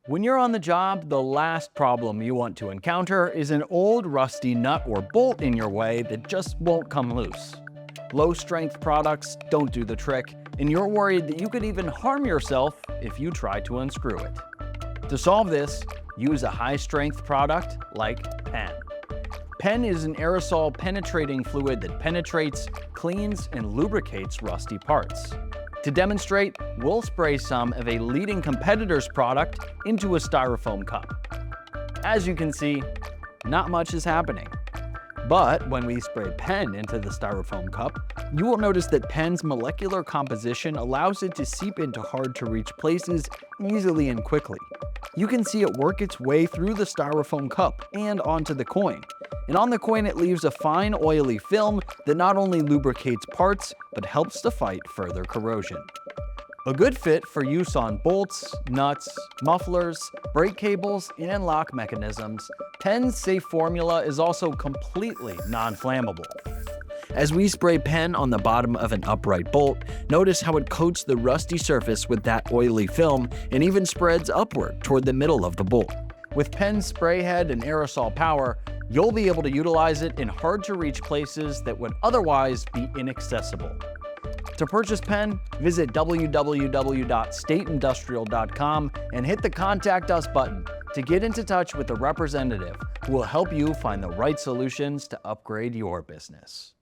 When you're on the job, the last problem you want to encounter is an old rusty nut or bolt in your way that just won't come loose. Low-strength products don't do the trick, and you're worried that you could even harm yourself if you try to unscrew it. To solve this, use a high-strength product like Pen. Pen is an aerosol penetrating fluid that penetrates, cleans, and lubricates rusty parts. To demonstrate, we'll spray some of a leading competitor's product into a styrofoam cup. As you can see, not much is happening. But when we spray Pen into the styrofoam cup, you will notice that Pen's molecular composition allows it to seep into hard-to-reach places easily and quickly. You can see it work its way through the styrofoam cup and onto the coin. And on the coin, it leaves a fine, oily film that not only lubricates parts, but helps to fight further corrosion. A good fit for use on bolts, nuts, mufflers, brake cables, and lock mechanisms, Pen's safe formula is also completely non-flammable. As we spray Pen on the bottom of an upright bolt, notice how it coats the rusty surface with that oily film and even spreads upward toward the middle of the bolt. With Pen's spray head and aerosol power, you'll be able to utilize it in hard-to-reach places that would otherwise be inaccessible. To purchase Pen, visit www.stateindustrial.com and hit the Contact Us button to get into touch with a representative who will help you find the right solutions to upgrade your business.